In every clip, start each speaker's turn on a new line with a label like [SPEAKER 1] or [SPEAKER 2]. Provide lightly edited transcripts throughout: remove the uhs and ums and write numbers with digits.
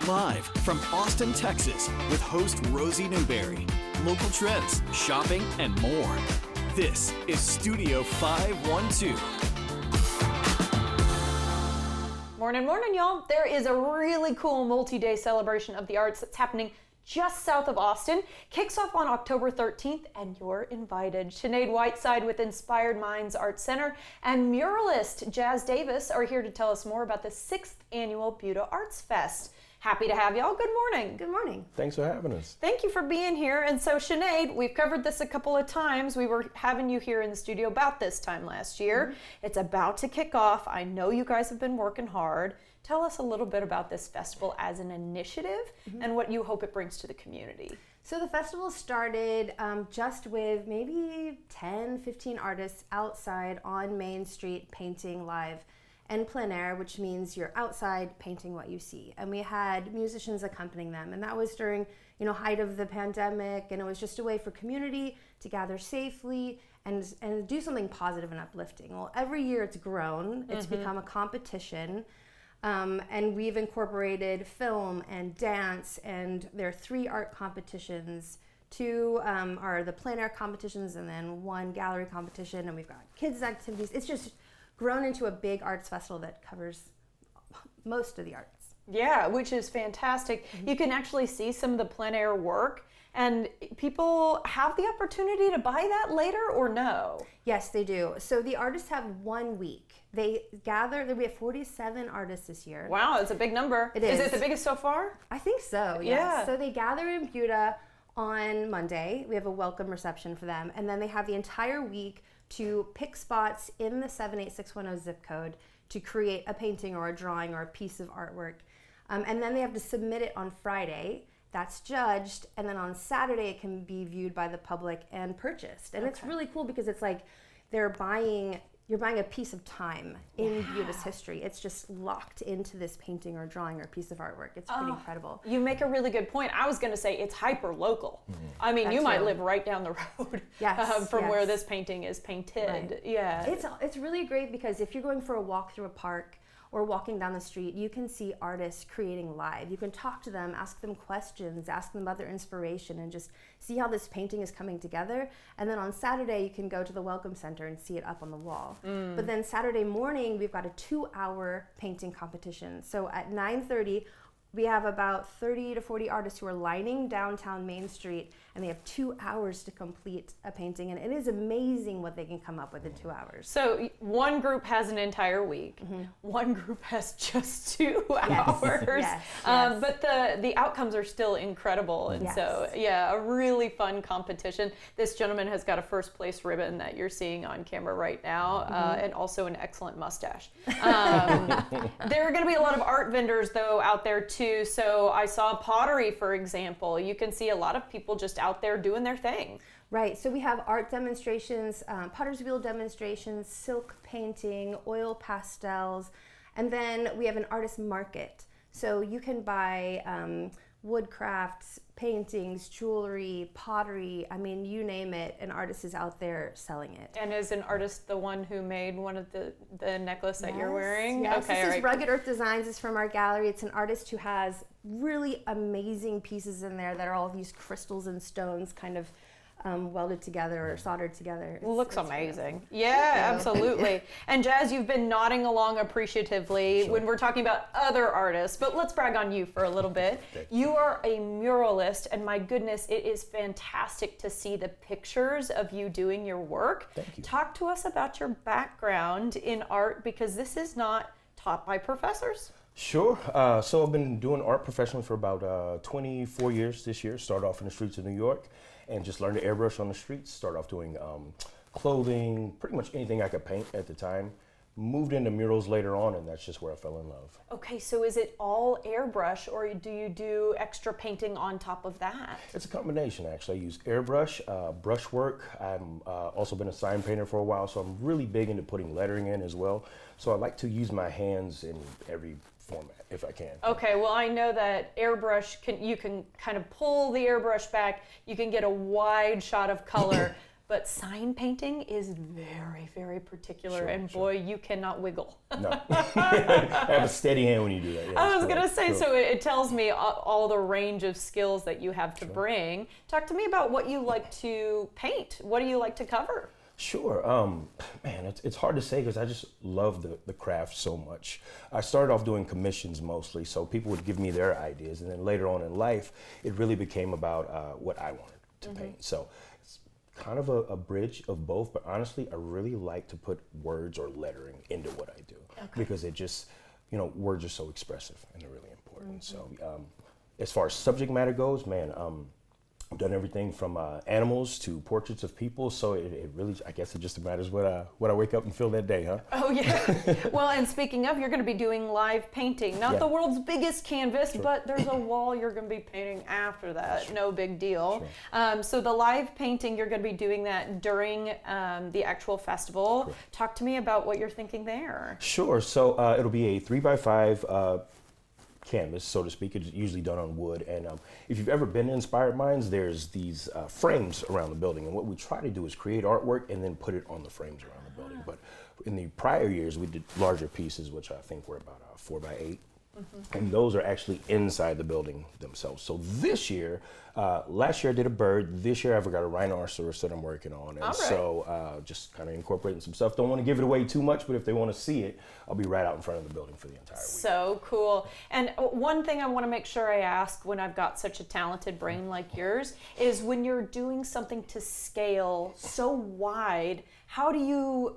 [SPEAKER 1] Live from Austin, Texas, with host Rosie Newberry. Local trends, shopping, and more. This is Studio 512.
[SPEAKER 2] Morning, y'all. There is a really cool multi-day celebration of the arts that's happening just south of Austin. Kicks off on October 13th, and you're invited. Sinead Whiteside with Inspired Minds Art Center and muralist Jazz Davis are here to tell us more about the 6th annual Buda Arts Fest. Happy to have y'all. Good morning.
[SPEAKER 3] Good morning.
[SPEAKER 4] Thanks for having us.
[SPEAKER 2] Thank you for being here. And so, Sinead, we've covered this a couple of times. We were having you here in the studio about this time last year. Mm-hmm. It's about to kick off. I know you guys have been working hard. Tell us a little bit about this festival as an initiative and what you hope it brings to the community.
[SPEAKER 3] So the festival started just with maybe 10, 15 artists outside on Main Street painting live and plein air, which means you're outside painting what you see. And we had musicians accompanying them. And that was during, height of the pandemic. And it was just a way for community to gather safely and do something positive and uplifting. Well, every year it's grown. It's become a competition. And we've incorporated film and dance, and there are 3 art competitions. 2 are the plein air competitions, and then 1 gallery competition, and we've got kids activities. It's just grown into a big arts festival that covers most of the arts.
[SPEAKER 2] Yeah, which is fantastic. You can actually see some of the plein air work, and people have the opportunity to buy that later or no?
[SPEAKER 3] Yes, they do. So the artists have 1 week. They gather, we have 47 artists this year.
[SPEAKER 2] Wow, it's a big number.
[SPEAKER 3] It is.
[SPEAKER 2] Is it the biggest so far?
[SPEAKER 3] I think so, yes. Yeah. So they gather in Buda on Monday. We have a welcome reception for them. And then they have the entire week to pick spots in the 78610 zip code to create a painting or a drawing or a piece of artwork. And then they have to submit it on Friday. That's judged, and then on Saturday it can be viewed by the public and purchased. And it's really cool because it's like you're buying a piece of time in Buda's history. It's just locked into this painting or drawing or piece of artwork. It's pretty incredible.
[SPEAKER 2] You make a really good point. I was going to say it's hyper local. I mean, you might live right down the road from where this painting is painted.
[SPEAKER 3] Right.
[SPEAKER 2] Yeah,
[SPEAKER 3] it's really great because if you're going for a walk through a park or walking down the street, you can see artists creating live. You can talk to them, ask them questions, ask them about their inspiration, and just see how this painting is coming together. And then on Saturday, you can go to the Welcome Center and see it up on the wall. But then Saturday morning, we've got a 2-hour painting competition. So at 9:30, we have about 30 to 40 artists who are lining downtown Main Street, and they have 2 hours to complete a painting. And it is amazing what they can come up with in 2 hours.
[SPEAKER 2] So one group has an entire week. One group has just 2 hours.
[SPEAKER 3] Yes.
[SPEAKER 2] But the outcomes are still incredible. And so, a really fun competition. This gentleman has got a first place ribbon that you're seeing on camera right now, and also an excellent mustache. There are going to be a lot of art vendors, though, out there, too. So I saw pottery, for example. You can see a lot of people just out there doing their thing.
[SPEAKER 3] Right, so we have art demonstrations, potter's wheel demonstrations, silk painting, oil pastels, and then we have an artist market. So you can buy wood crafts, paintings, jewelry, pottery, I mean, you name it, an artist is out there selling it.
[SPEAKER 2] And is an artist the one who made one of the necklace that you're wearing?
[SPEAKER 3] Yes,
[SPEAKER 2] okay,
[SPEAKER 3] this is Rugged Earth Designs. It's from our gallery. It's an artist who has really amazing pieces in there that are all these crystals and stones kind of welded together or soldered together.
[SPEAKER 2] Looks amazing. Yeah, absolutely. And Jazz, you've been nodding along appreciatively when we're talking about other artists, but let's brag on you for a little bit. You are a muralist, and my goodness, it is fantastic to see the pictures of you doing your work.
[SPEAKER 4] Thank you.
[SPEAKER 2] Talk to us about your background in art, because this is not taught by professors.
[SPEAKER 4] Sure. So I've been doing art professionally for about 24 years this year. Started off in the streets of New York and just learned to airbrush on the streets. Started off doing clothing, pretty much anything I could paint at the time. Moved into murals later on, and that's just where I fell in love.
[SPEAKER 2] Okay, so is it all airbrush, or do you do extra painting on top of that?
[SPEAKER 4] It's a combination, actually. I use airbrush, brushwork. I've also been a sign painter for a while, so I'm really big into putting lettering in as well. So I like to use my hands in every format if I can.
[SPEAKER 2] Okay, well, I know that airbrush, you can kind of pull the airbrush back, you can get a wide shot of color. but sign painting is very, very particular,
[SPEAKER 4] Sure,
[SPEAKER 2] and boy, you cannot wiggle.
[SPEAKER 4] No. Have a steady hand when you do that. Yeah,
[SPEAKER 2] I was going to
[SPEAKER 4] correct.
[SPEAKER 2] say,
[SPEAKER 4] Sure.
[SPEAKER 2] so it tells me all the range of skills that you have to bring. Talk to me about what you like to paint. What do you like to cover?
[SPEAKER 4] Sure. Man, it's hard to say because I just love the craft so much. I started off doing commissions mostly, so people would give me their ideas, and then later on in life, it really became about what I wanted to paint. So it's kind of a bridge of both, but honestly, I really like to put words or lettering into what I do because it just, words are so expressive and they're really important. So as far as subject matter goes, man, I've done everything from animals to portraits of people, so it really, I guess it just matters what I wake up and feel that day, huh?
[SPEAKER 2] Oh, yeah. Well, and speaking of, you're going to be doing live painting. Not the world's biggest canvas, but there's a wall you're going to be painting after that. No big deal. So the live painting, you're going to be doing that during the actual festival. Talk to me about what you're thinking there.
[SPEAKER 4] Sure. So it'll be a 3x5 canvas, so to speak. It's usually done on wood, and if you've ever been to Inspired Minds, there's these frames around the building, and what we try to do is create artwork and then put it on the frames around the building. But in the prior years, we did larger pieces, which I think were about 4x8, and those are actually inside the building themselves. So this year, last year I did a bird. This year I've got a rhinoceros that I'm working on, and so just kind of incorporating some stuff. Don't want to give it away too much, but if they want to see it, I'll be right out in front of the building for the entire week.
[SPEAKER 2] So cool. And one thing I want to make sure I ask when I've got such a talented brain like yours is when you're doing something to scale so wide, how do you,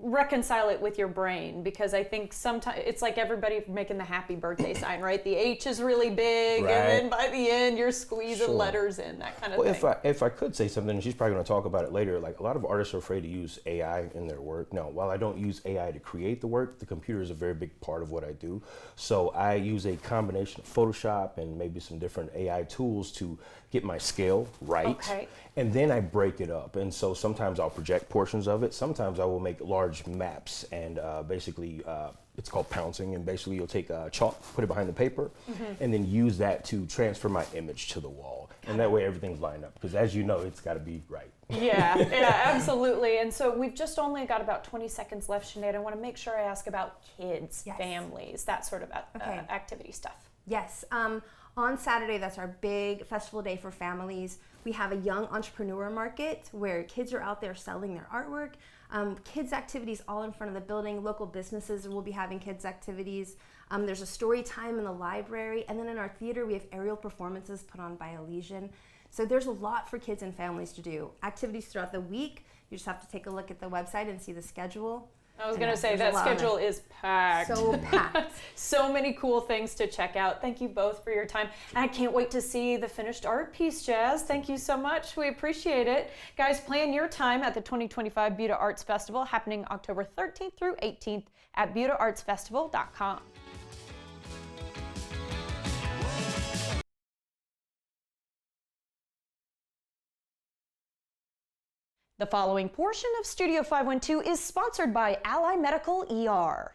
[SPEAKER 2] reconcile it with your brain? Because I think sometimes it's like everybody making the happy birthday sign, right? The H is really big, and then by the end you're squeezing letters in, that kind of thing.
[SPEAKER 4] Well, if I could say something, and she's probably going to talk about it later, like a lot of artists are afraid to use AI in their work. Now, while I don't use AI to create the work, the computer is a very big part of what I do. So I use a combination of Photoshop and maybe some different AI tools to get my scale right.
[SPEAKER 2] Okay.
[SPEAKER 4] And then I break it up. And so sometimes I'll project portions of it. Sometimes I will make large maps, and basically it's called pouncing, and basically you'll take chalk, put it behind the paper, and then use that to transfer my image to the wall. And that way everything's lined up, because as you know, it's got to be right.
[SPEAKER 2] Yeah, absolutely. And so we've just only got about 20 seconds left, Sinead. I want to make sure I ask about kids, families, that sort of activity stuff.
[SPEAKER 3] Yes. On Saturday, that's our big festival day for families. We have a young entrepreneur market where kids are out there selling their artwork. Kids activities all in front of the building. Local businesses will be having kids activities. There's a story time in the library. And then in our theater, we have aerial performances put on by Elysian. So there's a lot for kids and families to do. Activities throughout the week. You just have to take a look at the website and see the schedule.
[SPEAKER 2] I was going to say that schedule is packed.
[SPEAKER 3] So packed.
[SPEAKER 2] So many cool things to check out. Thank you both for your time. And I can't wait to see the finished art piece, Jazz. Thank you so much. We appreciate it. Guys, plan your time at the 2025 Buda Arts Festival happening October 13th through 18th at BudaArtsFestival.com. The following portion of Studio 512 is sponsored by Ally Medical ER.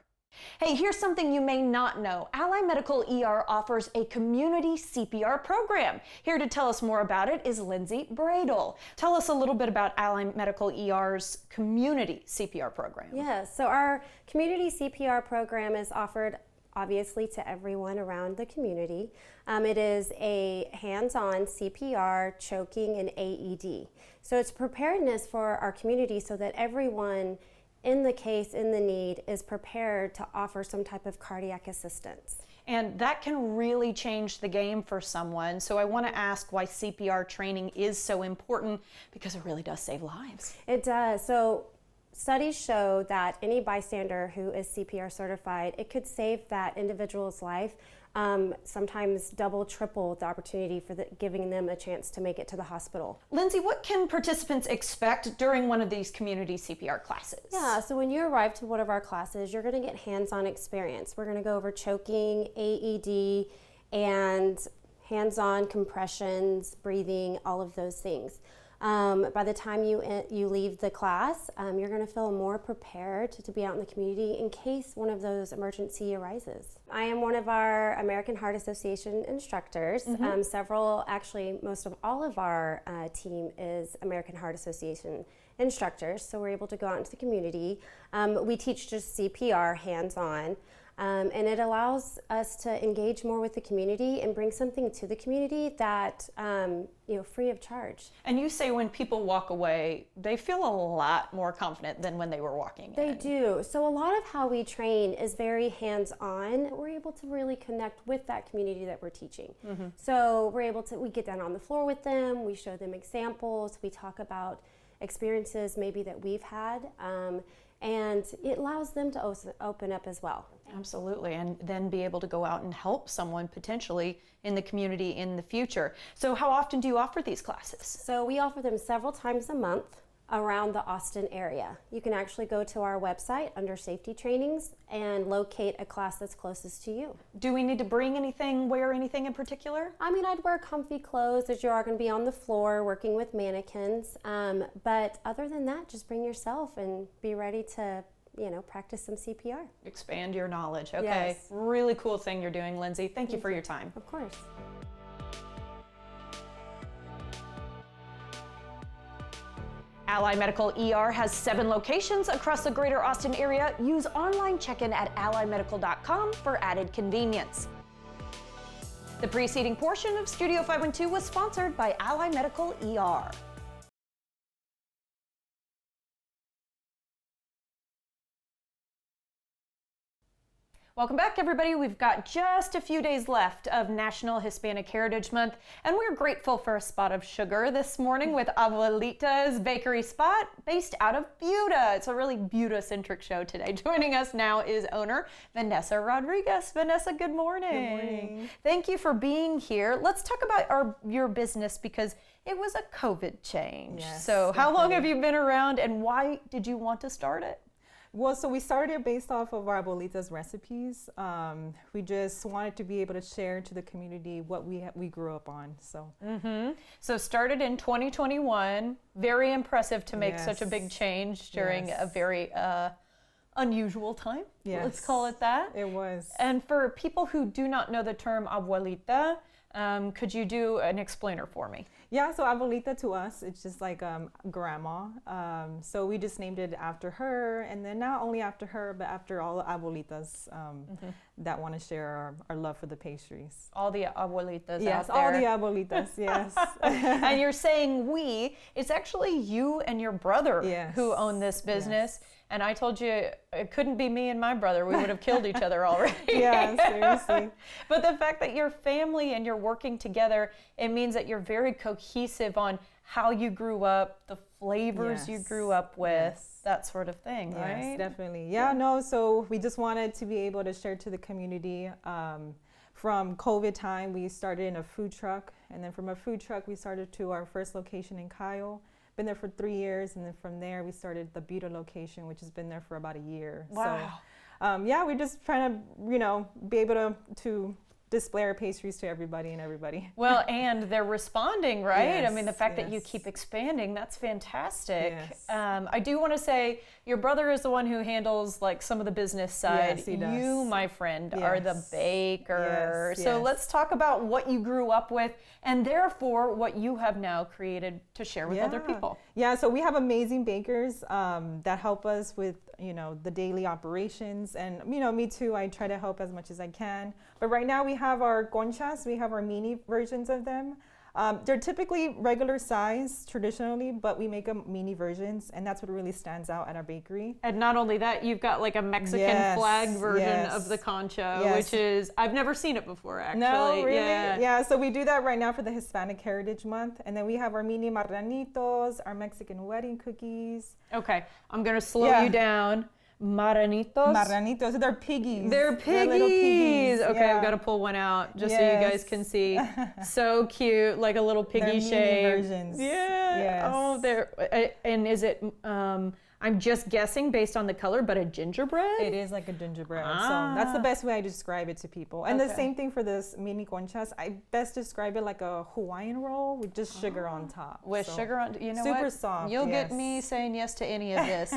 [SPEAKER 2] Hey, here's something you may not know. Ally Medical ER offers a community CPR program. Here to tell us more about it is Lindsay Bradle. Tell us a little bit about Ally Medical ER's community CPR program.
[SPEAKER 5] Yeah, so our community CPR program is offered obviously to everyone around the community. It is a hands-on CPR, choking, and AED. So it's preparedness for our community so that everyone in the case, in the need, is prepared to offer some type of cardiac assistance.
[SPEAKER 2] And that can really change the game for someone. So I want to ask why CPR training is so important, because it really does save lives.
[SPEAKER 5] It does. So studies show that any bystander who is CPR certified, it could save that individual's life, sometimes double, triple the opportunity for giving them a chance to make it to the hospital.
[SPEAKER 2] Lindsay, what can participants expect during one of these community CPR classes?
[SPEAKER 5] Yeah, so when you arrive to one of our classes, you're going to get hands-on experience. We're going to go over choking, AED, and hands-on compressions, breathing, all of those things. By the time you leave the class, you're going to feel more prepared to be out in the community in case one of those emergency arises. I am one of our American Heart Association instructors. Most of all of our team is American Heart Association instructors, so we're able to go out into the community. We teach just CPR hands-on. And it allows us to engage more with the community and bring something to the community that, free of charge.
[SPEAKER 2] And you say when people walk away, they feel a lot more confident than when they were walking
[SPEAKER 5] They
[SPEAKER 2] in.
[SPEAKER 5] do. So a lot of how we train is very hands-on. We're able to really connect with that community that we're teaching. So we get down on the floor with them, we show them examples, we talk about experiences maybe that we've had, and it allows them to open up as well.
[SPEAKER 2] Absolutely, and then be able to go out and help someone potentially in the community in the future. So how often do you offer these classes?
[SPEAKER 5] So we offer them several times a month around the Austin area. You can actually go to our website under safety trainings and locate a class that's closest to you.
[SPEAKER 2] Do we need to wear anything in particular?
[SPEAKER 5] I mean, I'd wear comfy clothes as you are going to be on the floor working with mannequins. But other than that, just bring yourself and be ready to practice some CPR.
[SPEAKER 2] Expand your knowledge. Okay.
[SPEAKER 5] Yes.
[SPEAKER 2] Really cool thing you're doing, Lindsay. Thank you for your time.
[SPEAKER 5] Of course.
[SPEAKER 2] Ally Medical ER has 7 locations across the greater Austin area. Use online check-in at allymedical.com for added convenience. The preceding portion of Studio 512 was sponsored by Ally Medical ER. Welcome back, everybody. We've got just a few days left of National Hispanic Heritage Month, and we're grateful for a spot of sugar this morning with Abuelita's Bakery Spot, based out of Buda. It's a really Buda-centric show today. Joining us now is owner Vanessa Rodriguez. Vanessa, good morning.
[SPEAKER 6] Good morning.
[SPEAKER 2] Thank you for being here. Let's talk about your business because it was a COVID change.
[SPEAKER 6] Yes,
[SPEAKER 2] so how long have you been around, and why did you want to start it?
[SPEAKER 6] Well, so we started based off of our abuelita's recipes. We just wanted to be able to share to the community what we grew up on. So
[SPEAKER 2] started in 2021. Very impressive to make such a big change during a very unusual time.
[SPEAKER 6] Yes.
[SPEAKER 2] Let's call it that.
[SPEAKER 6] It was.
[SPEAKER 2] And for people who do not know the term abuelita, could you do an explainer for me?
[SPEAKER 6] Yeah, so abuelita to us, it's just like grandma. So we just named it after her, and then not only after her, but after all the abuelitas that want to share our love for the pastries.
[SPEAKER 2] All the abuelitas
[SPEAKER 6] Yes,
[SPEAKER 2] out there.
[SPEAKER 6] all the abuelitas, yes.
[SPEAKER 2] And you're saying it's actually you and your brother who own this business.
[SPEAKER 6] Yes.
[SPEAKER 2] And I told you it couldn't be me and my brother. We would have killed each other already.
[SPEAKER 6] Yeah, seriously.
[SPEAKER 2] But the fact that you're family and you're working together, it means that you're very cohesive on how you grew up, the flavors you grew up with, that sort of thing, right?
[SPEAKER 6] Yes, definitely. Yeah, no, so we just wanted to be able to share to the community. From COVID time, we started in a food truck, and then from a food truck, we started to our first location in Kyle. Been there for 3 years, and then from there we started the Buda location, which has been there for about a year.
[SPEAKER 2] Wow.
[SPEAKER 6] So, we're just trying to, be able to display our pastries to everybody.
[SPEAKER 2] Well, and they're responding, right?
[SPEAKER 6] Yes,
[SPEAKER 2] I mean, the fact that you keep expanding, that's fantastic.
[SPEAKER 6] Yes.
[SPEAKER 2] I do want to say your brother is the one who handles like some of the business side.
[SPEAKER 6] Yes, he does.
[SPEAKER 2] You, my friend, are the baker.
[SPEAKER 6] Yes,
[SPEAKER 2] so
[SPEAKER 6] yes.
[SPEAKER 2] Let's talk about what you grew up with and therefore what you have now created to share with other people.
[SPEAKER 6] Yeah, so we have amazing bakers that help us with, the daily operations. And, me too, I try to help as much as I can. But right now we have our conchas, we have our mini versions of them. They're typically regular size traditionally, but we make them mini versions, and that's what really stands out at our bakery.
[SPEAKER 2] And not only that, you've got like a Mexican flag version of the concha, which is, I've never seen it before actually.
[SPEAKER 6] No, really? Yeah, so we do that right now for the Hispanic Heritage Month. And then we have our mini marranitos, our Mexican wedding cookies.
[SPEAKER 2] Okay, I'm gonna slow you down. Marranitos?
[SPEAKER 6] Marranitos, they're piggies.
[SPEAKER 2] They're piggies.
[SPEAKER 6] They're little piggies.
[SPEAKER 2] Okay, I've got to pull one out just so you guys can see. So cute, like a little piggy
[SPEAKER 6] they're
[SPEAKER 2] shape.
[SPEAKER 6] mini versions.
[SPEAKER 2] Yeah.
[SPEAKER 6] Yes.
[SPEAKER 2] Oh, and is it I'm just guessing based on the color, but a gingerbread?
[SPEAKER 6] It is like a gingerbread. So that's the best way I describe it to people. And the same thing for this mini conchas. I best describe it like a Hawaiian roll with just sugar on top.
[SPEAKER 2] With sugar on, you know
[SPEAKER 6] super
[SPEAKER 2] what?
[SPEAKER 6] soft.
[SPEAKER 2] You'll get me saying yes to any of this.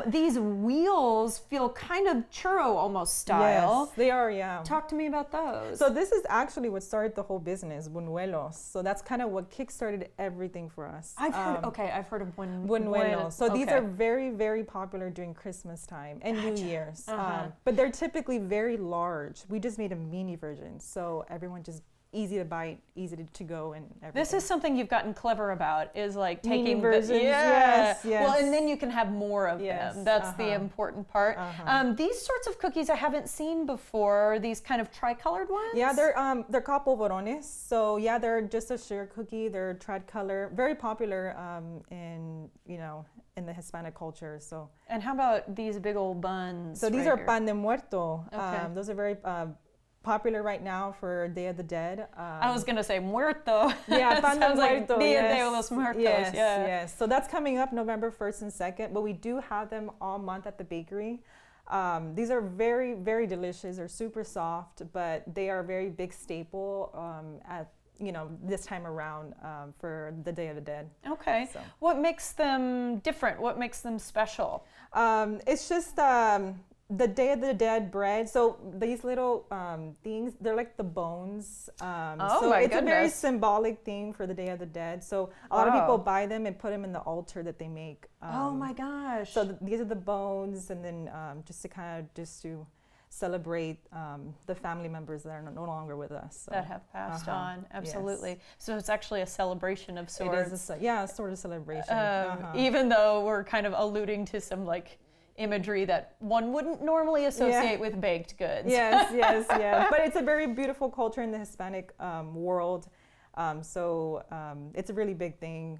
[SPEAKER 2] These wheels feel kind of churro almost style.
[SPEAKER 6] Yes, they are, yeah.
[SPEAKER 2] Talk to me about those.
[SPEAKER 6] So this is actually what started the whole business, buñuelos. So that's kind of what kickstarted everything for us.
[SPEAKER 2] I've heard of
[SPEAKER 6] buñuelos. So these are very, very popular during Christmas time and New Year's. But they're typically very large. We just made a mini version, so everyone just easy to bite, easy to go, and everything.
[SPEAKER 2] This is something you've gotten clever about, is like taking
[SPEAKER 6] mini versions.
[SPEAKER 2] Yes.
[SPEAKER 6] Yes.
[SPEAKER 2] Well, and then you can have more of them. That's the important part. These sorts of cookies I haven't seen before. These kind of tricolored ones.
[SPEAKER 5] Yeah, they're called polvorones. So yeah, they're just a sugar cookie. They're tricolor, very popular in in the Hispanic culture. So.
[SPEAKER 2] And how about these big old buns?
[SPEAKER 5] So these are pan de muerto.
[SPEAKER 2] Okay.
[SPEAKER 5] Those are very popular right now for Day of the Dead.
[SPEAKER 2] I was gonna say muerto.
[SPEAKER 5] Yeah, pan de muerto.
[SPEAKER 2] Dia de los Muertos.
[SPEAKER 5] Yes. So that's coming up November 1st and 2nd, but we do have them all month at the bakery. These are very, very delicious. They're super soft, but they are a very big staple at this time around for the Day of the Dead.
[SPEAKER 2] Okay. So. What makes them different? What makes them special?
[SPEAKER 5] It's just the Day of the Dead bread. So these little things, they're like the bones. So it's a very symbolic thing for the Day of the Dead. So a lot of people buy them and put them in the altar that they make.
[SPEAKER 2] Oh my gosh.
[SPEAKER 5] So these are the bones, and then just to celebrate the family members that are no longer with us. So.
[SPEAKER 2] That have passed on, absolutely. Yes. So it's actually a celebration of sorts.
[SPEAKER 5] It is a sort of celebration.
[SPEAKER 2] Even though we're kind of alluding to some imagery that one wouldn't normally associate with baked goods.
[SPEAKER 5] Yes. But it's a very beautiful culture in the Hispanic world. So it's a really big thing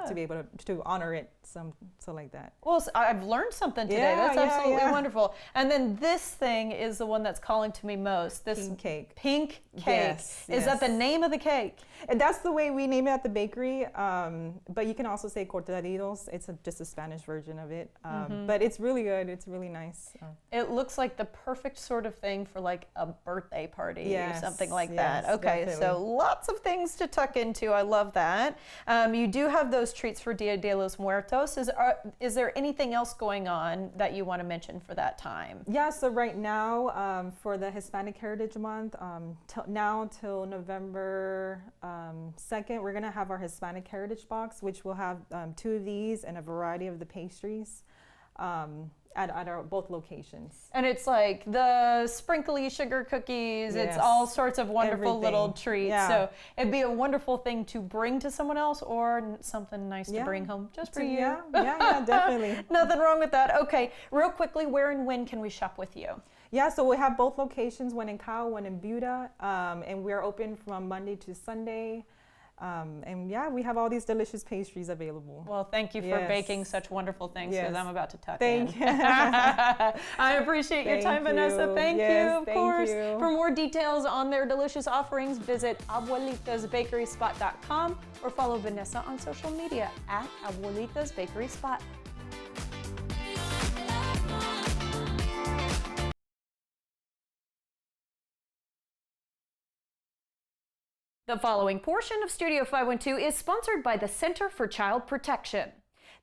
[SPEAKER 5] to be able to honor it, so like that.
[SPEAKER 2] Well, I've learned something today. That's absolutely wonderful. And then this thing is the one that's calling to me most. This
[SPEAKER 5] pink cake.
[SPEAKER 2] Pink cake.
[SPEAKER 5] Yes.
[SPEAKER 2] Is that the name of the cake?
[SPEAKER 5] And that's the way we name it at the bakery. But you can also say cortaditos. It's just a Spanish version of it. But it's really good. It's really nice.
[SPEAKER 2] It looks like the perfect sort of thing for like a birthday party or something like that. Okay, definitely. So lots of things to tuck into. I love that. You do have those treats for Dia de los Muertos. Is there anything else going on that you want to mention for that time?
[SPEAKER 5] Yeah, so right now for the Hispanic Heritage Month, till November 2nd, we're going to have our Hispanic Heritage Box, which will have 2 of these and a variety of the pastries. At our both locations.
[SPEAKER 2] And it's like the sprinkly sugar cookies, it's all sorts of wonderful little treats. Yeah. So it'd be a wonderful thing to bring to someone else, or something nice to bring home just for you.
[SPEAKER 5] Yeah, definitely.
[SPEAKER 2] Nothing wrong with that. Okay, real quickly, where and when can we shop with you?
[SPEAKER 5] Yeah, so we have both locations, one in Cal, one in Buda, and we're open from Monday to Sunday. And we have all these delicious pastries available.
[SPEAKER 2] Well, thank you for baking such wonderful things, because I'm about to tuck
[SPEAKER 5] in.
[SPEAKER 2] Thank you. I appreciate your time, Vanessa. Thank you, of course. For more details on their delicious offerings, visit abuelitasbakeryspot.com or follow Vanessa on social media at Abuelitas Bakery Spot. The following portion of Studio 512 is sponsored by the Center for Child Protection.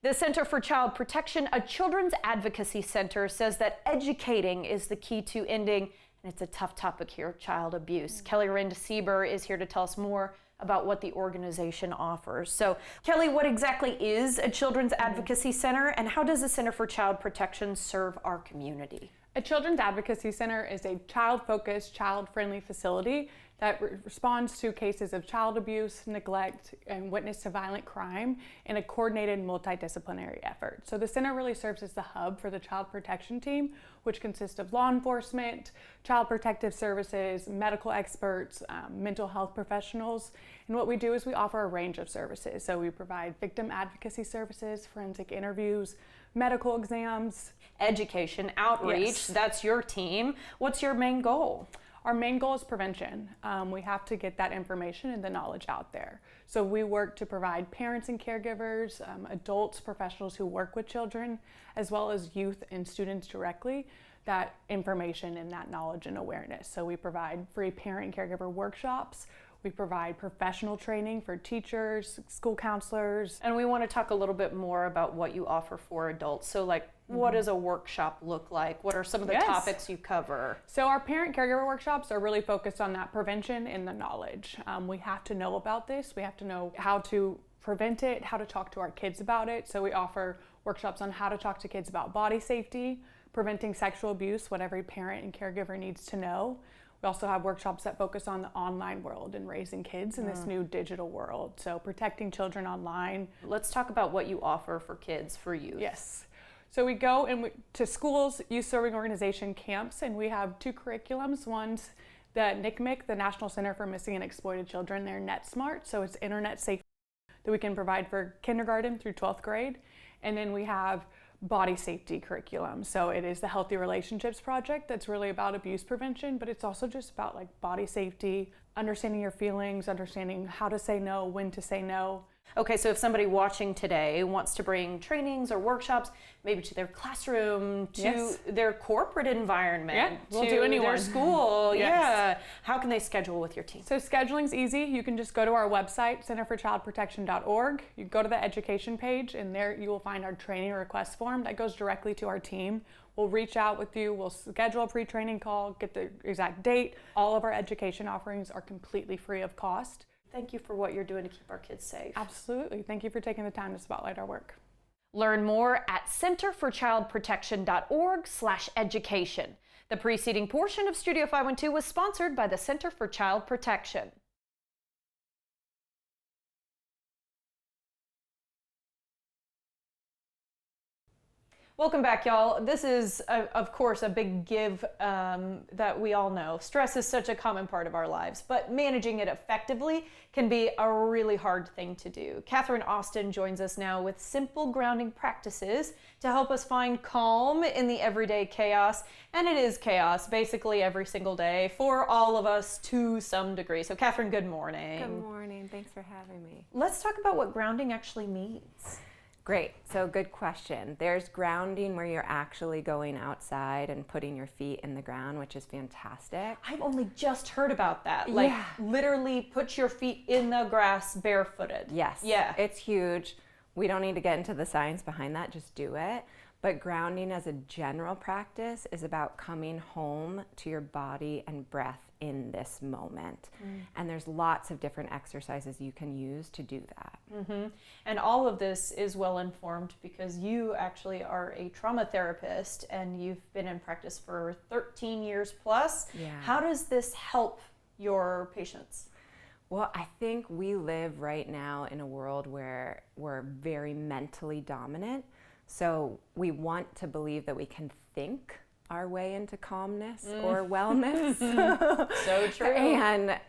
[SPEAKER 2] The Center for Child Protection, a children's advocacy center, says that educating is the key to ending, and it's a tough topic here, child abuse. Kelly Rind-Sieber is here to tell us more about what the organization offers. So, Kelly, what exactly is a children's advocacy center, and how does the Center for Child Protection serve our community?
[SPEAKER 7] A Children's Advocacy Center is a child-focused, child-friendly facility that responds to cases of child abuse, neglect, and witness to violent crime in a coordinated multidisciplinary effort. So the center really serves as the hub for the child protection team, which consists of law enforcement, child protective services, medical experts, mental health professionals. And what we do is we offer a range of services. So we provide victim advocacy services, forensic interviews, medical exams,
[SPEAKER 2] education, outreach. That's your team. What's your main goal?
[SPEAKER 7] Our main goal is prevention. We have to get that information and the knowledge out there. So we work to provide parents and caregivers, adults, professionals who work with children, as well as youth and students directly, that information and that knowledge and awareness. So we provide free parent and caregiver workshops. We provide professional training for teachers, school counselors.
[SPEAKER 2] And we want to talk a little bit more about what you offer for adults. So like, what does a workshop look like? What are some of the topics you cover?
[SPEAKER 7] So our parent caregiver workshops are really focused on that prevention and the knowledge. We have to know about this. We have to know how to prevent it, how to talk to our kids about it. So we offer workshops on how to talk to kids about body safety, preventing sexual abuse, what every parent and caregiver needs to know. We also have workshops that focus on the online world and raising kids in this new digital world. So protecting children online.
[SPEAKER 2] Let's talk about what you offer for kids, for youth.
[SPEAKER 7] Yes. So we go to schools, youth serving organization camps, and we have 2 curriculums. One's the NCMEC, the National Center for Missing and Exploited Children. They're NetSmart, so it's internet safe that we can provide for kindergarten through 12th grade. And then we have body safety curriculum. So it is the Healthy Relationships Project that's really about abuse prevention, but it's also just about like body safety, understanding your feelings, understanding how to say no, when to say no.
[SPEAKER 2] Okay, so if somebody watching today wants to bring trainings or workshops, maybe to their classroom, to their corporate environment,
[SPEAKER 7] we'll
[SPEAKER 2] to
[SPEAKER 7] do anyone.
[SPEAKER 2] their school,
[SPEAKER 7] Yes.
[SPEAKER 2] how can they schedule with your team?
[SPEAKER 7] So scheduling's easy. You can just go to our website, centerforchildprotection.org. You go to the education page, and there you will find our training request form that goes directly to our team. We'll reach out with you. We'll schedule a pre-training call, get the exact date. All of our education offerings are completely free of cost.
[SPEAKER 2] Thank you for what you're doing to keep our kids safe.
[SPEAKER 7] Absolutely. Thank you for taking the time to spotlight our work.
[SPEAKER 2] Learn more at centerforchildprotection.org/education. The preceding portion of Studio 512 was sponsored by the Center for Child Protection. Welcome back, y'all. This is, of course, a big give that we all know. Stress is such a common part of our lives, but managing it effectively can be a really hard thing to do. Catherine Austin joins us now with simple grounding practices to help us find calm in the everyday chaos. And it is chaos basically every single day for all of us to some degree. So Catherine, good morning.
[SPEAKER 8] Good morning. Thanks for having me.
[SPEAKER 2] Let's talk about what grounding actually means.
[SPEAKER 8] Great. So good question. There's grounding where you're actually going outside and putting your feet in the ground, which is fantastic.
[SPEAKER 2] I've only just heard about that. Like literally put your feet in the grass barefooted.
[SPEAKER 8] Yes.
[SPEAKER 2] Yeah.
[SPEAKER 8] It's huge. We don't need to get into the science behind that. Just do it. But grounding as a general practice is about coming home to your body and breath in this moment. And there's lots of different exercises you can use to do that.
[SPEAKER 2] And all of this is well informed because you actually are a trauma therapist and you've been in practice for 13 years plus.
[SPEAKER 8] Yeah.
[SPEAKER 2] How does this help your patients?
[SPEAKER 8] Well, I think we live right now in a world where we're very mentally dominant. So we want to believe that we can think our way into calmness or wellness.
[SPEAKER 2] So true.
[SPEAKER 8] And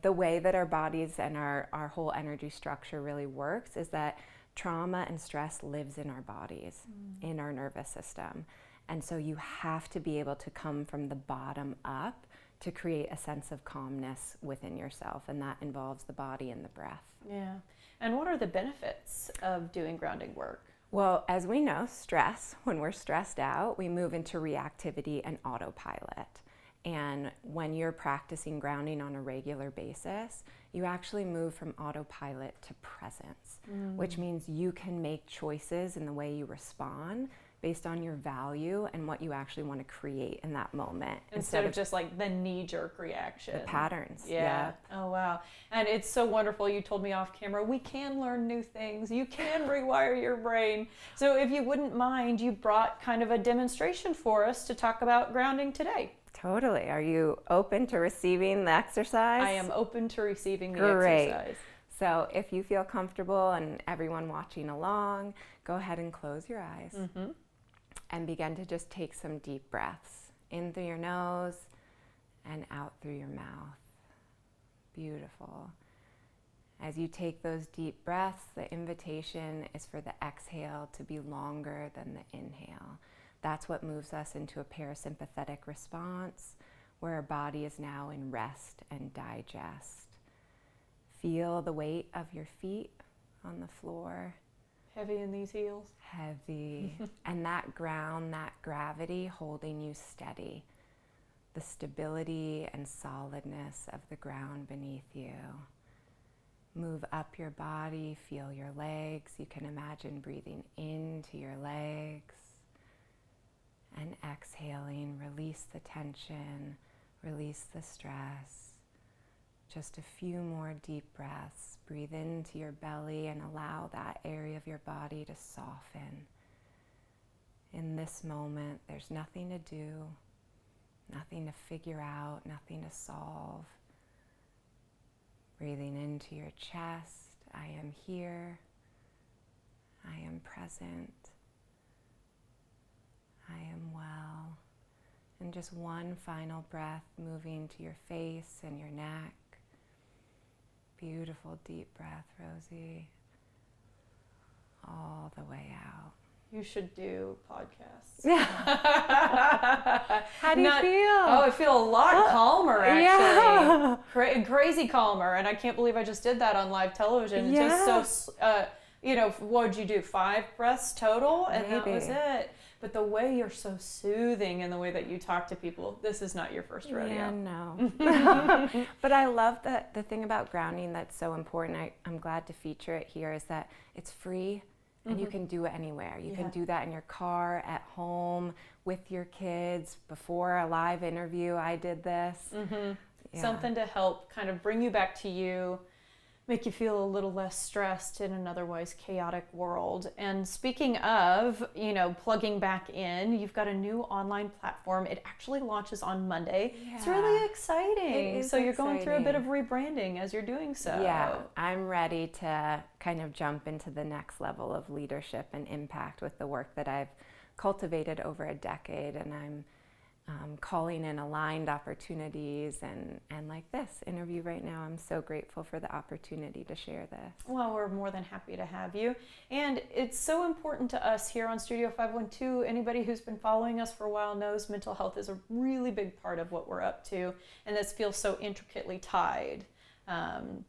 [SPEAKER 8] the way that our bodies and our whole energy structure really works is that trauma and stress lives in our bodies, in our nervous system. And so you have to be able to come from the bottom up to create a sense of calmness within yourself. And that involves the body and the breath.
[SPEAKER 2] Yeah. And what are the benefits of doing grounding work?
[SPEAKER 8] Well, as we know, stress, when we're stressed out, we move into reactivity and autopilot. And when you're practicing grounding on a regular basis, you actually move from autopilot to presence, which means you can make choices in the way you respond based on your value and what you actually want to create in that moment.
[SPEAKER 2] Instead of just like the knee-jerk reaction.
[SPEAKER 8] The patterns.
[SPEAKER 2] Yeah. Oh, wow. And it's so wonderful. You told me off camera, we can learn new things. You can rewire your brain. So if you wouldn't mind, you brought kind of a demonstration for us to talk about grounding today.
[SPEAKER 8] Totally. Are you open to receiving the exercise?
[SPEAKER 2] I am open to receiving the
[SPEAKER 8] Great.
[SPEAKER 2] exercise.
[SPEAKER 8] So if you feel comfortable and everyone watching along, go ahead and close your eyes. And begin to just take some deep breaths in through your nose and out through your mouth. Beautiful. As you take those deep breaths, the invitation is for the exhale to be longer than the inhale. That's what moves us into a parasympathetic response, where our body is now in rest and digest. Feel the weight of your feet on the floor.
[SPEAKER 2] Heavy in these heels.
[SPEAKER 8] Heavy. And that ground, that gravity holding you steady. The stability and solidness of the ground beneath you. Move up your body, feel your legs. You can imagine breathing into your legs. And exhaling, release the tension, release the stress. Just a few more deep breaths. Breathe into your belly and allow that area of your body to soften. In this moment, there's nothing to do, nothing to figure out, nothing to solve. Breathing into your chest, I am here, I am present, I am well. And just one final breath moving to your face and your neck. Beautiful deep breath, Rosie. All the way out.
[SPEAKER 2] You should do podcasts.
[SPEAKER 8] How do you feel?
[SPEAKER 2] Oh, I feel a lot calmer,
[SPEAKER 8] Yeah.
[SPEAKER 2] actually. Crazy calmer. And I can't believe I just did that on live television.
[SPEAKER 8] Yeah.
[SPEAKER 2] Just so, what would you do? 5 breaths total? And that
[SPEAKER 8] Maybe.
[SPEAKER 2] was it. But the way you're so soothing and the way that you talk to people, this is not your first rodeo.
[SPEAKER 8] Yeah, no. But I love that the thing about grounding that's so important, I'm glad to feature it here, is that it's free and you can do it anywhere. You can do that in your car, at home, with your kids. Before a live interview, I did this. Yeah.
[SPEAKER 2] Something to help kind of bring you back to you, make you feel a little less stressed in an otherwise chaotic world. And speaking of, plugging back in, you've got a new online platform. It actually launches on Monday.
[SPEAKER 8] Yeah.
[SPEAKER 2] It's really exciting.
[SPEAKER 8] It is
[SPEAKER 2] so you're going through a bit of
[SPEAKER 8] exciting.
[SPEAKER 2] rebranding as you're doing so.
[SPEAKER 8] Yeah, I'm ready to kind of jump into the next level of leadership and impact with the work that I've cultivated over a decade, and I'm calling in aligned opportunities and like this interview right now. I'm so grateful for the opportunity to share this.
[SPEAKER 2] Well, we're more than happy to have you. And it's so important to us here on Studio 512. Anybody who's been following us for a while knows mental health is a really big part of what we're up to. And this feels so intricately tied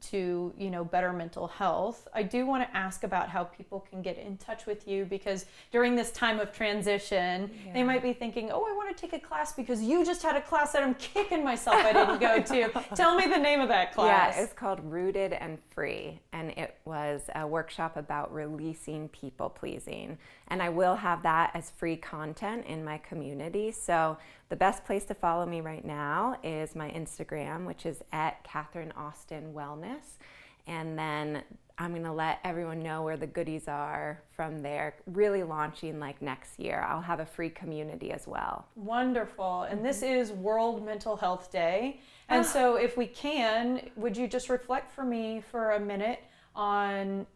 [SPEAKER 2] to better mental health. I do want to ask about how people can get in touch with you, because during this time of transition, they might be thinking, oh, I want to take a class because you just had a class that I'm kicking myself I didn't go to. Tell me the name of that class.
[SPEAKER 8] Yeah, it's called Rooted and Free, and it was a workshop about releasing people pleasing. And I will have that as free content in my community. So the best place to follow me right now is my Instagram, which is at Catherine Austin Wellness. And then I'm going to let everyone know where the goodies are from there, really launching like next year. I'll have a free community as well.
[SPEAKER 2] Wonderful. And this is World Mental Health Day. And so if we can, would you just reflect for me for a minute on,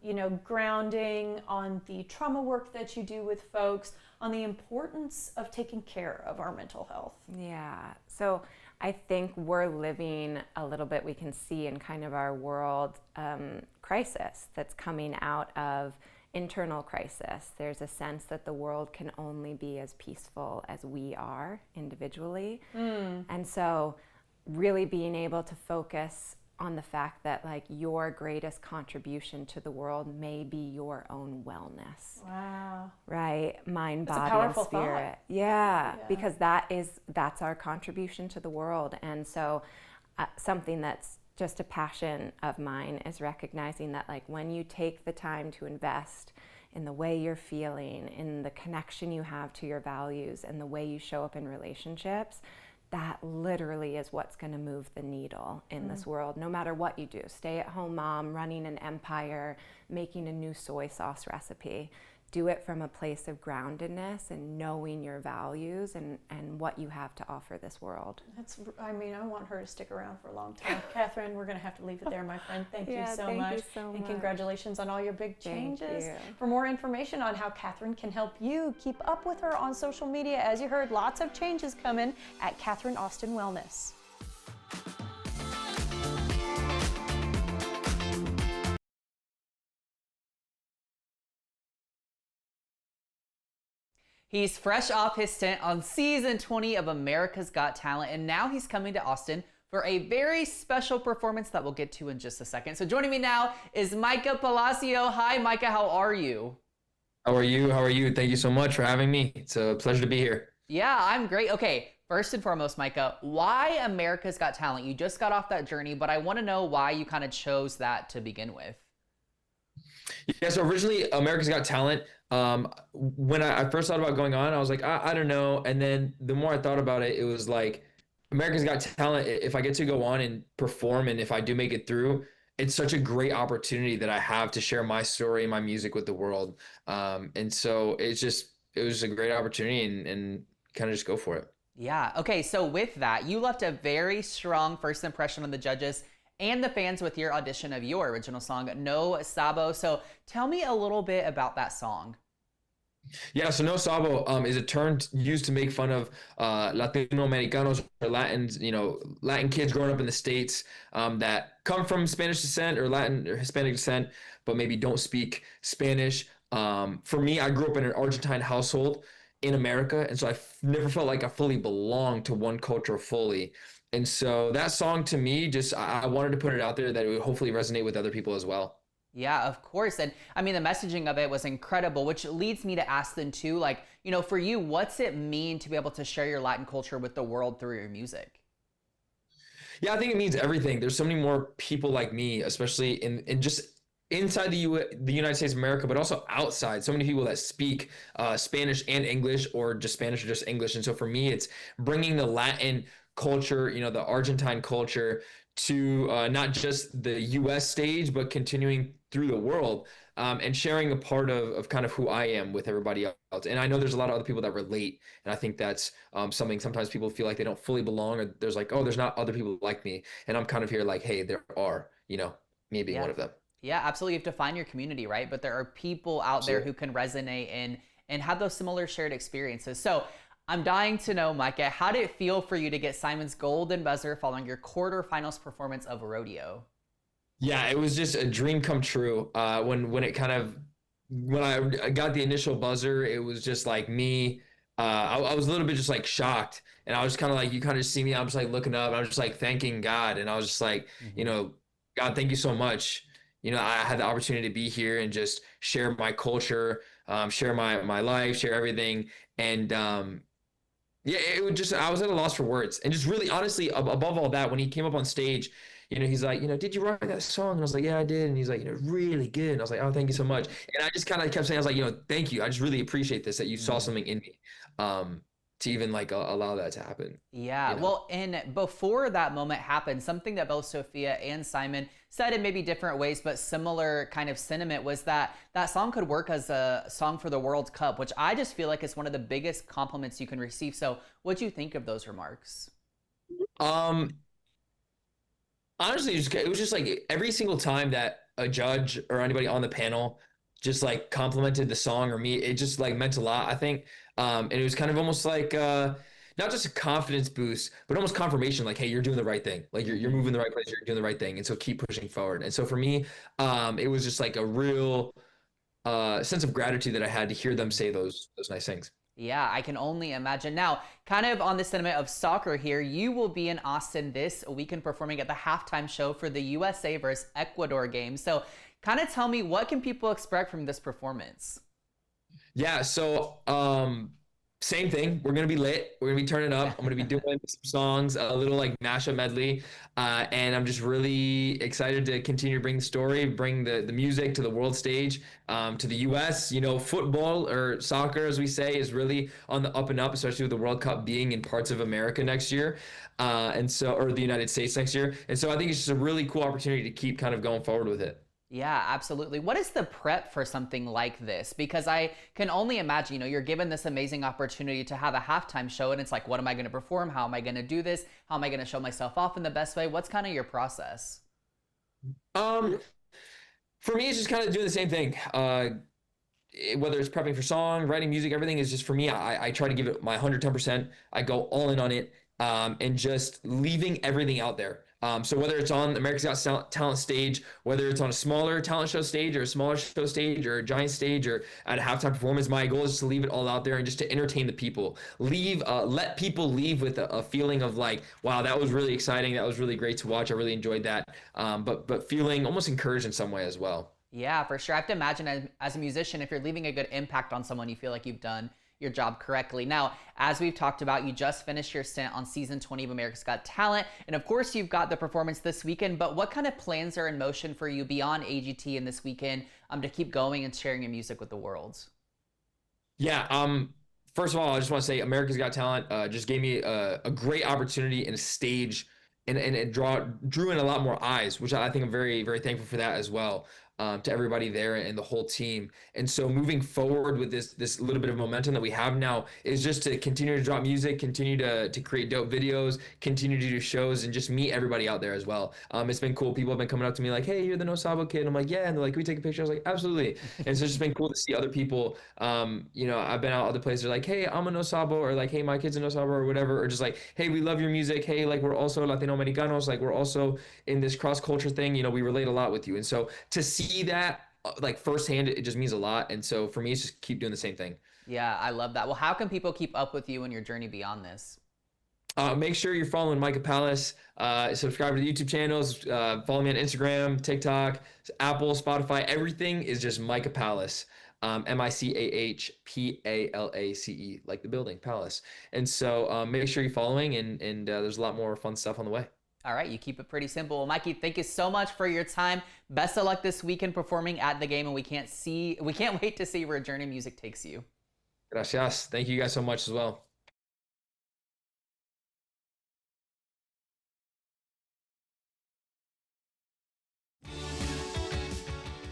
[SPEAKER 2] grounding, on the trauma work that you do with folks, on the importance of taking care of our mental health?
[SPEAKER 8] Yeah. So I think we're living a little bit, we can see in kind of our world crisis that's coming out of internal crisis. There's a sense that the world can only be as peaceful as we are individually. And so really being able to focus on the fact that like your greatest contribution to the world may be your own wellness.
[SPEAKER 2] Wow.
[SPEAKER 8] Right? Mind,
[SPEAKER 2] That's a
[SPEAKER 8] body,
[SPEAKER 2] powerful
[SPEAKER 8] and spirit.
[SPEAKER 2] thought.
[SPEAKER 8] Yeah, because that's our contribution to the world. And so something that's just a passion of mine is recognizing that like when you take the time to invest in the way you're feeling, in the connection you have to your values, and the way you show up in relationships, that literally is what's going to move the needle in this world, no matter what you do. Stay-at-home mom, running an empire, making a new soy sauce recipe. Do it from a place of groundedness and knowing your values and what you have to offer this world.
[SPEAKER 2] I want her to stick around for a long time. Catherine, we're going to have to leave it there, my friend. Thank you so
[SPEAKER 8] thank
[SPEAKER 2] much.
[SPEAKER 8] you so
[SPEAKER 2] and
[SPEAKER 8] much.
[SPEAKER 2] Congratulations on all your big
[SPEAKER 8] Thank
[SPEAKER 2] changes.
[SPEAKER 8] you.
[SPEAKER 2] For more information on how Catherine can help you keep up with her on social media, as you heard, lots of changes coming at Catherine Austin Wellness.
[SPEAKER 9] He's fresh off his stint on season 20 of America's Got Talent, and now he's coming to Austin for a very special performance that we'll get to in just a second. So joining me now is Micah Palacio. Hi, Micah, how are you?
[SPEAKER 10] How are you? How are you? Thank you so much for having me. It's a pleasure to be here.
[SPEAKER 9] Yeah, I'm great. Okay, first and foremost, Micah, why America's Got Talent? You just got off that journey, but I want to know why you kind of chose that to begin with.
[SPEAKER 10] Yeah, so originally America's Got Talent, when I first thought about going on, I was like, I don't know. And then the more I thought about it, it was like, America's Got Talent, if I get to go on and perform and if I do make it through, it's such a great opportunity that I have to share my story and my music with the world. And so it was a great opportunity and kind of just go for it.
[SPEAKER 9] Yeah. Okay. So with that, you left a very strong first impression on the judges and the fans with your audition of your original song, No Sabo. So tell me a little bit about that song.
[SPEAKER 10] Yeah, so No Sabo is a term used to make fun of Latino-Americanos or Latins, Latin kids growing up in the States that come from Spanish descent or Latin or Hispanic descent, but maybe don't speak Spanish. For me, I grew up in an Argentine household in America, and so I never felt like I fully belonged to one culture fully. And so that song to me, I wanted to put it out there that it would hopefully resonate with other people as well.
[SPEAKER 9] Yeah, of course. And I mean, the messaging of it was incredible, which leads me to ask then too, like, for you, what's it mean to be able to share your Latin culture with the world through your music?
[SPEAKER 10] Yeah, I think it means everything. There's so many more people like me, especially in just inside the United States of America, but also outside. So many people that speak Spanish and English, or just Spanish or just English. And so for me, it's bringing the Latin culture, the Argentine culture to not just the US stage, but continuing through the world and sharing a part of kind of who I am with everybody else. And I know there's a lot of other people that relate. And I think that's something sometimes people feel like they don't fully belong, or there's like, oh, there's not other people like me. And I'm kind of here like, hey, there are, me being one of them.
[SPEAKER 9] Yeah, absolutely. You have to find your community, right? But there are people out there who can resonate and have those similar shared experiences. So I'm dying to know, Micah, how did it feel for you to get Simon's golden buzzer following your quarterfinals performance of Rodeo?
[SPEAKER 10] Yeah, it was just a dream come true. When I got the initial buzzer, it was just like me. I was a little bit just like shocked, and I was kind of like, you kind of see me. I'm just like looking up, and I was just like thanking God, and I was just like, God, thank you so much. I had the opportunity to be here and just share my culture, share my life, share everything, and yeah, I was at a loss for words. And just really honestly, above all that, when he came up on stage, he's like, did you write that song? And I was like, yeah, I did. And he's like, really good. And I was like, oh, thank you so much. And I just kind of kept saying, I was like, thank you. I just really appreciate this, that you saw something in me to even like allow that to happen.
[SPEAKER 9] Yeah. Well, and before that moment happened, something that both Sophia and Simon said in maybe different ways, but similar kind of sentiment, was that song could work as a song for the World Cup, which I just feel like is one of the biggest compliments you can receive. So what'd you think of those remarks?
[SPEAKER 10] Honestly, it was just like every single time that a judge or anybody on the panel just like complimented the song or me, it just like meant a lot, I think. And it was kind of almost like not just a confidence boost, but almost confirmation, like, hey, you're doing the right thing. Like you're moving the right place, you're doing the right thing. And so keep pushing forward. And so for me, it was just like a real sense of gratitude that I had to hear them say those nice things.
[SPEAKER 9] Yeah, I can only imagine. Now, kind of on the sentiment of soccer here, you will be in Austin this weekend performing at the halftime show for the USA versus Ecuador game. So kind of tell me, what can people expect from this performance?
[SPEAKER 10] Yeah, so same thing. We're going to be lit. We're going to be turning up. I'm going to be doing some songs, a little like mashup medley. And I'm just really excited to continue to bring the story, bring the music to the world stage, to the U.S. Football, or soccer, as we say, is really on the up and up, especially with the World Cup being in parts of America next year. Or the United States next year. And so I think it's just a really cool opportunity to keep kind of going forward with it.
[SPEAKER 9] Yeah, absolutely. What is the prep for something like this? Because I can only imagine, you're given this amazing opportunity to have a halftime show, and it's like, what am I going to perform? How am I going to do this? How am I going to show myself off in the best way? What's kind of your process?
[SPEAKER 10] For me, it's just kind of doing the same thing. Whether it's prepping for song, writing music, everything is just, for me, I try to give it my 110%. I go all in on it. And just leaving everything out there. So whether it's on America's Got Talent stage, whether it's on a smaller talent show stage or a smaller show stage or a giant stage or at a halftime performance, my goal is to leave it all out there and just to entertain the people. Let people leave with a feeling of like, wow, that was really exciting. That was really great to watch. I really enjoyed that. But feeling almost encouraged in some way as well.
[SPEAKER 9] Yeah, for sure. I have to imagine as a musician, if you're leaving a good impact on someone, you feel like you've done your job correctly. Now, as we've talked about, you just finished your stint on season 20 of America's Got Talent. And of course, you've got the performance this weekend, but what kind of plans are in motion for you beyond AGT and this weekend to keep going and sharing your music with the world?
[SPEAKER 10] Yeah, first of all, I just want to say America's Got Talent just gave me a great opportunity and a stage, and it drew in a lot more eyes, which I think I'm very, very thankful for that as well. To everybody there and the whole team. And so moving forward with this little bit of momentum that we have now is just to continue to drop music, continue to create dope videos, continue to do shows, and just meet everybody out there as well. It's been cool. People have been coming up to me like, hey, you're the No Sabo kid. And I'm like, yeah. And they're like, can we take a picture? I was like, absolutely. And so it's just been cool to see other people. I've been out other places like, hey, I'm a No Sabo, or like, hey, my kid's a No Sabo, or whatever, or just like, hey, we love your music. Hey, like, we're also Latino Americanos. Like, we're also in this cross culture thing. We relate a lot with you. And so to see that like firsthand, it just means a lot. And so for me, it's just keep doing the same thing.
[SPEAKER 9] Yeah, I love that. Well, how can people keep up with you and your journey beyond this?
[SPEAKER 10] Make sure you're following Micah Palace. Subscribe to the YouTube channels. Follow me on Instagram, TikTok, Apple, Spotify. Everything is just Micah Palace. Micahpalace, like the building, Palace. And so make sure you're following, and there's a lot more fun stuff on the way.
[SPEAKER 9] All right, you keep it pretty simple. Well, Mikey, thank you so much for your time. Best of luck this weekend performing at the game, and we can't wait to see where Journey Music takes you.
[SPEAKER 10] Gracias. Thank you guys so much as well.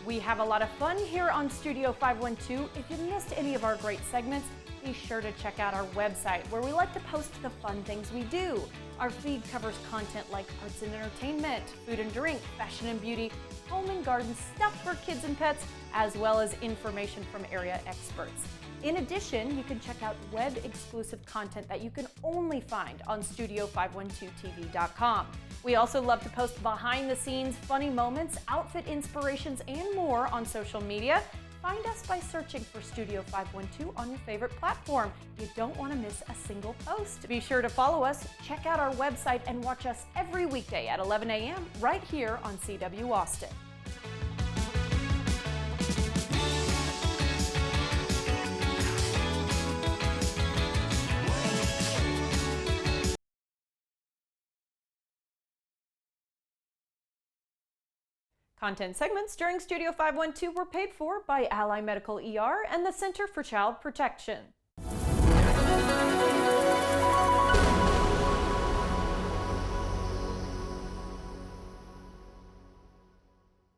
[SPEAKER 2] We have a lot of fun here on Studio 512. If you missed any of our great segments, be sure to check out our website where we like to post the fun things we do. Our feed covers content like arts and entertainment, food and drink, fashion and beauty, home and garden, stuff for kids and pets, as well as information from area experts. In addition, you can check out web-exclusive content that you can only find on Studio512TV.com. We also love to post behind-the-scenes funny moments, outfit inspirations, and more on social media. Find us by searching for Studio 512 on your favorite platform. You don't want to miss a single post. Be sure to follow us, check out our website, and watch us every weekday at 11 a.m. right here on CW Austin. Content segments during Studio 512 were paid for by Ally Medical ER and the Center for Child Protection.